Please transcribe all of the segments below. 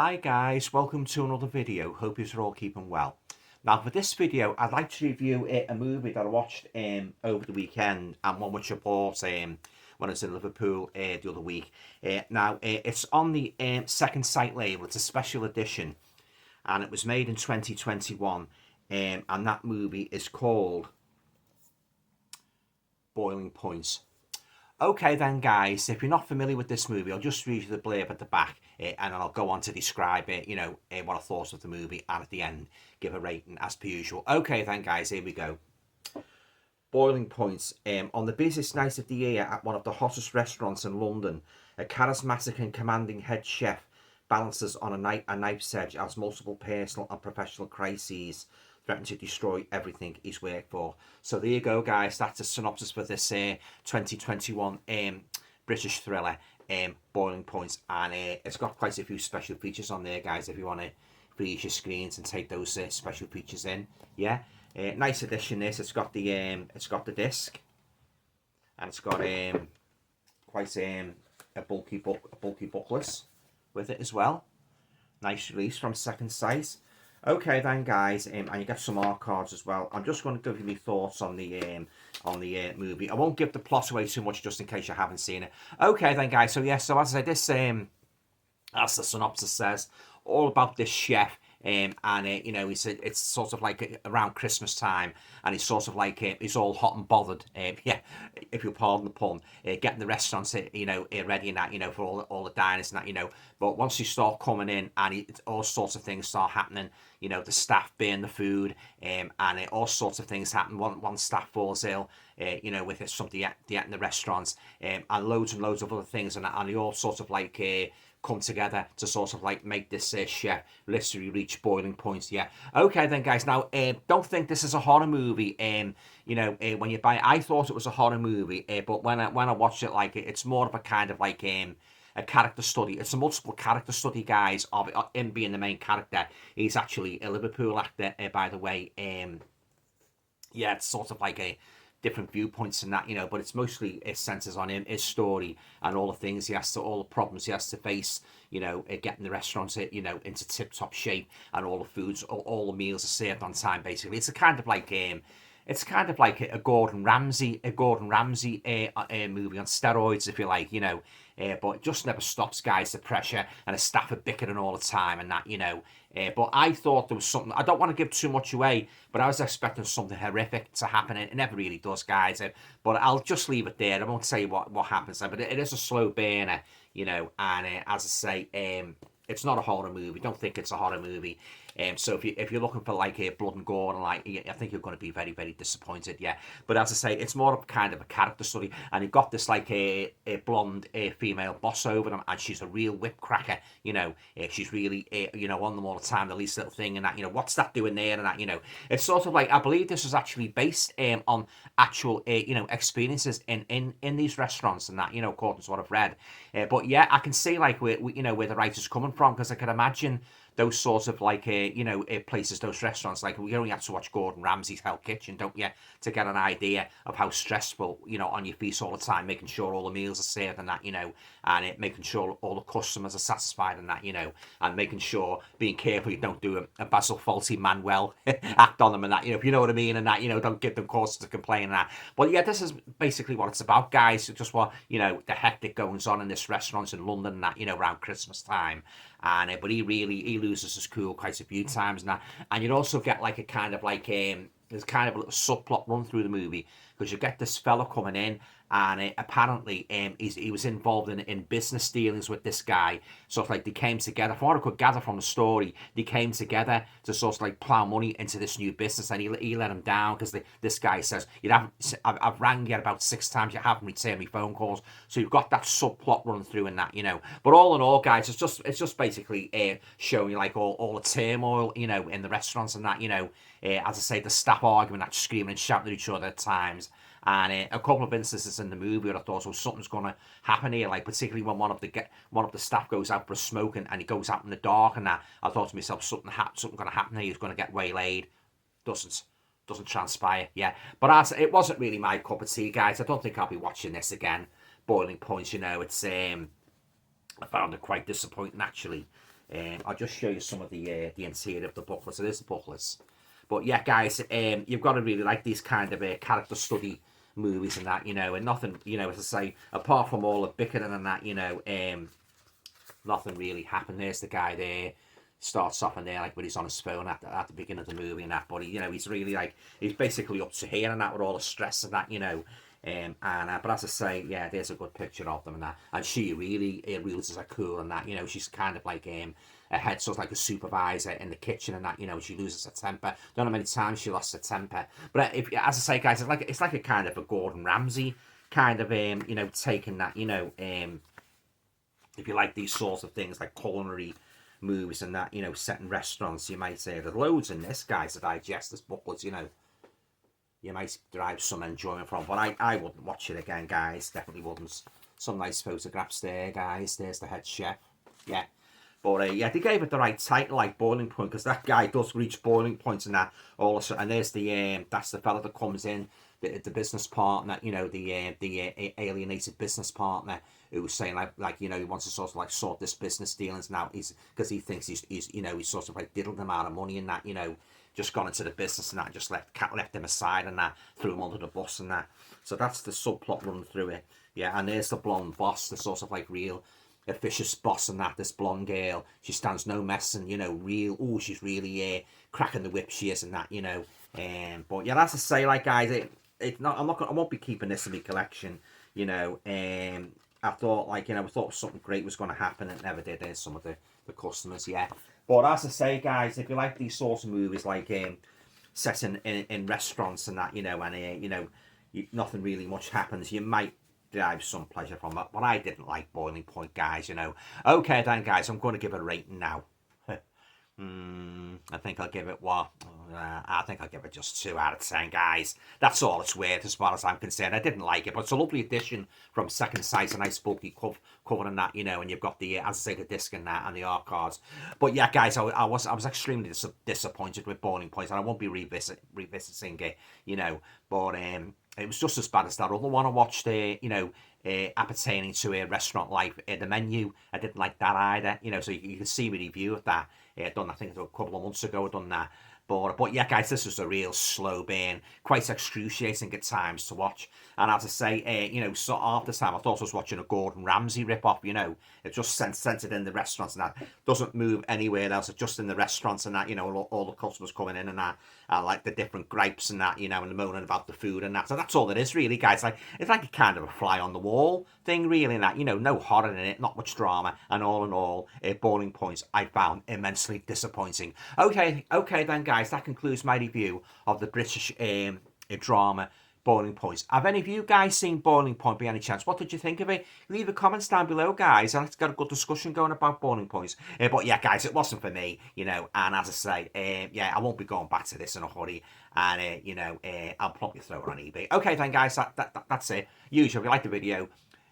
Hi guys, welcome to another video. Hope you're all keeping well. Now for this video, I'd like to review a movie that I watched over the weekend and one which I bought when I was in Liverpool the other week. It's on the second sight label. It's a special edition and it was made in 2021 and that movie is called Boiling Point. Okay then guys, if you're not familiar with this movie, I'll just read you the blurb at the back and then I'll go on to describe it, what I thought of the movie, and at the end give a rating as per usual. Okay then guys, here we go. Boiling Point. On the busiest night of the year at one of the hottest restaurants in London, a charismatic and commanding head chef balances on a knife's edge as multiple personal and professional crises threaten to destroy everything he's worked for. So there you go guys, that's a synopsis for this 2021 British thriller, Boiling Point, and it's got quite a few special features on there guys if you want to freeze your screens and take those special features in. Yeah, nice edition this. It's got the disc and it's got quite a bulky booklet with it as well. Nice release from Second Sight. Okay then guys, and you get some art cards as well. I'm just going to give you my thoughts on the movie. I won't give the plot away too much just in case you haven't seen it. Okay then guys, so as I say, this as the synopsis says, all about this chef. It's sort of like around Christmas time, and he's sort of like he's all hot and bothered, yeah, if you pardon the pun, getting the restaurants, ready and that, for all the diners and that, But once you start coming in, and all sorts of things start happening, the staff burn the food, and all sorts of things happen. One staff falls ill, with something in the restaurants, and loads of other things, and they all sort of like come together to sort of like make this chef literally reach boiling points. Yeah. Okay then guys, now don't think this is a horror movie. When you buy it, I thought it was a horror movie, but when I watched it, like it's more of a kind of like a character study. It's a multiple character study, guys, of him being the main character. He's actually a Liverpool actor, by the way. Yeah, it's sort of like a different viewpoints and that, but it's mostly, it centers on him, his story, and all the things all the problems he has to face, getting the restaurants, into tip-top shape, and all the foods, all the meals are served on time, basically. It's kind of like a Gordon Ramsay movie on steroids, if you like, but it just never stops, guys. The pressure, and the staff are bickering all the time and that, but I thought there was something, I don't want to give too much away, but I was expecting something horrific to happen. It never really does, guys, but I'll just leave it there. I won't say what happens there, but it is a slow burner, and as I say, it's not a horror movie. Don't think it's a horror movie. So if you're looking for like a blood and gore, and like, I think you're going to be very, very disappointed. Yeah, but as I say, it's more of kind of a character study, and you've got this like a blonde female boss over them, and she's a real whip cracker. She's really on them all the time, the least little thing, and that, what's that doing there, and that, it's sort of like, I believe this was actually based on actual experiences in these restaurants and that, according to what I've read. But yeah, I can see like where the writer's coming from, because I can imagine those sorts of like places, those restaurants, like we only have to watch Gordon Ramsay's Hell Kitchen, don't you, to get an idea of how stressful, on your feet all the time, making sure all the meals are served and that, and making sure all the customers are satisfied and that, and making sure, being careful you don't do a Basil Fawlty Manuel act on them and that, if you know what I mean, and that, don't give them cause to complain and that. But yeah, this is basically what it's about, guys. It's just what, the hectic goings on in this restaurant in London and that, around Christmas time. And but he loses his cool quite a few times now, and you'd also get like a kind of like there's kind of a little subplot run through the movie, because you get this fella coming in, and apparently he was involved in business dealings with this guy. Sort of like they came together, from what I could gather from the story, they came together to sort of like plow money into this new business, and he let him down, because this guy says, I've rang you about 6 times, you haven't returned me phone calls. So you've got that subplot running through in that, but all in all, guys, it's just basically showing you like all the turmoil, in the restaurants and that, as I say, the staff arguing, that screaming and shouting at each other at times. And a couple of instances in the movie where I thought, something's going to happen here, like particularly when one of the staff goes out for a smoke, and he goes out in the dark and that. I thought to myself, something going to happen here. He's going to get waylaid. Doesn't transpire. Yeah, but it wasn't really my cup of tea, guys. I don't think I'll be watching this again. Boiling Point, it's I found it quite disappointing, actually. I'll just show you some of the interior of the booklet. So there's the booklets. But yeah, guys, you've got to really like these kind of character study movies and that, and nothing, as I say, apart from all the bickering and that, nothing really happened. There's the guy there. Starts off in there like when he's on his phone at the beginning of the movie and that, but he's really like he's basically up to here and that with all the stress and that, but as I say, yeah, there's a good picture of them and that, and she really realizes her cool and that, she's kind of like her head sort of like a supervisor in the kitchen and that, she loses her temper. Don't know how many times she lost her temper, but if, as I say, guys, it's like a kind of a Gordon Ramsay kind of taking that, if you like these sorts of things like culinary movies and that, set in restaurants, you might say there's loads in this, guys, to digest this booklet, you might derive some enjoyment from, but I wouldn't watch it again, guys, definitely wouldn't. Some nice photographs there, guys. There's the head chef, yeah. But yeah, they gave it the right title, like boiling point, because that guy does reach boiling points and that. Also, and there's the that's the fella that comes in, the business partner, the alienated business partner, who was saying like he wants to sort of like sort this business dealings now. He's because he thinks he's he's sort of like diddled them out of money and that, just gone into the business and that, just left him aside and that, threw him under the bus and that. So that's the subplot running through it. Yeah, and there's the blonde boss, the sort of like real officious boss and that, this blonde girl. She stands no mess and she's really cracking the whip, she is, and that, but yeah, that's to say, like, guys, I won't be keeping this in my collection, I thought, like, I thought something great was going to happen. It never did. There's some of the customers, yeah. But as I say, guys, if you like these sorts of movies, like set in restaurants and that, and nothing really much happens, you might derive some pleasure from it. But I didn't like Boiling Point, guys. Okay, then, guys, I'm going to give it a rating now. I think I'll give it what? I think I'll give it just 2 out of 10, guys. That's all it's worth as far as I'm concerned. I didn't like it, but it's a lovely addition from Second Sight, a nice bulky cover and that, and you've got the, as I say, the disc and that, and the art cards. But yeah, guys, I was extremely disappointed with Boiling Point, and I won't be revisiting it, but it was just as bad as that other one I watched, appertaining to a restaurant life, the menu. I didn't like that either, so you can see my review of that. Done, I think a couple of months ago, I've done that. But yeah, guys, this was a real slow burn, quite excruciating at times to watch. And as I say, so after time, I thought I was watching a Gordon Ramsay rip-off, It's just centered in the restaurants and that. Doesn't move anywhere else. It's just in the restaurants and that, all the customers coming in and that. Like the different gripes and that, and the moaning about the food and that. So that's all it is, really, guys. Like, it's like a kind of a fly on the wall thing, really, and that, no horror in it, not much drama. And all in all, Boiling Points I found immensely disappointing. Okay then, guys, that concludes my review of the British drama Boiling Points. Have any of you guys seen Boiling Point by any chance? What did you think of it? Leave a comments down below, guys. Let's get a good discussion going about Boiling Points. But yeah, guys, it wasn't for me, and as I say, yeah, I won't be going back to this in a hurry, and I'll probably throw it on eBay. Okay then, guys, that's it. Usually, if you like the video,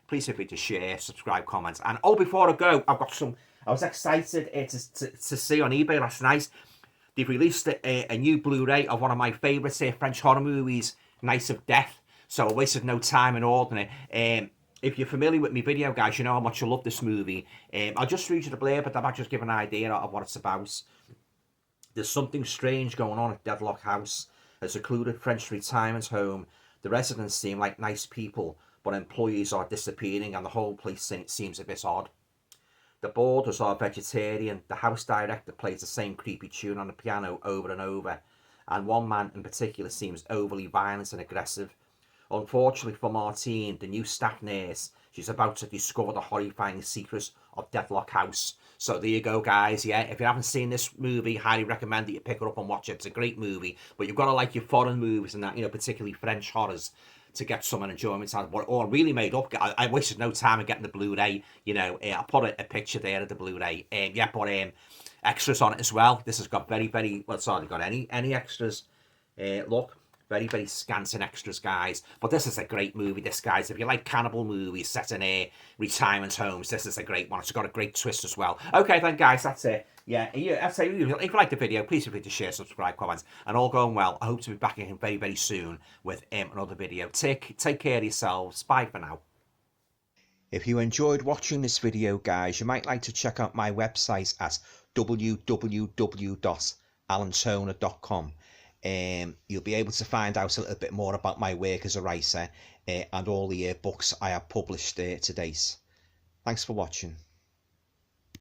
please feel free to share, subscribe, comments, and before I go, I was excited to see on eBay last night. They've released a new Blu-ray of one of my favourite French horror movies, Night of Death. So I wasted no time in ordering it. If you're familiar with my video, guys, you know how much I love this movie. I'll just read you the blurb, but I'll just give an idea of what it's about. There's something strange going on at Deadlock House, a secluded French retirement home. The residents seem like nice people, but employees are disappearing and the whole place seems a bit odd. The boarders are vegetarian. The house director plays the same creepy tune on the piano over and over. And one man in particular seems overly violent and aggressive. Unfortunately for Martine, the new staff nurse, she's about to discover the horrifying secrets of Deadlock House. So there you go, guys. Yeah, if you haven't seen this movie, highly recommend that you pick it up and watch it. It's a great movie. But you've got to like your foreign movies and that, particularly French horrors, to get some enjoyment out of it. Or really made up. I wasted no time in getting the Blu-ray. I put a picture there of the Blu-ray. Yeah, but extras on it as well. This has got very, very, well, it's hardly got any extras. Look, very, very scant in extras, guys. But this is a great movie, this, guys. If you like cannibal movies set in retirement homes, this is a great one. It's got a great twist as well. Okay, then, guys, that's it. Yeah, I'd say if you like the video, please feel free to share, subscribe, comments, and all going well. I hope to be back again very, very soon with another video. Take care of yourselves. Bye for now. If you enjoyed watching this video, guys, you might like to check out my website at www.alantoner.com. You'll be able to find out a little bit more about my work as a writer and all the books I have published to date. Thanks for watching.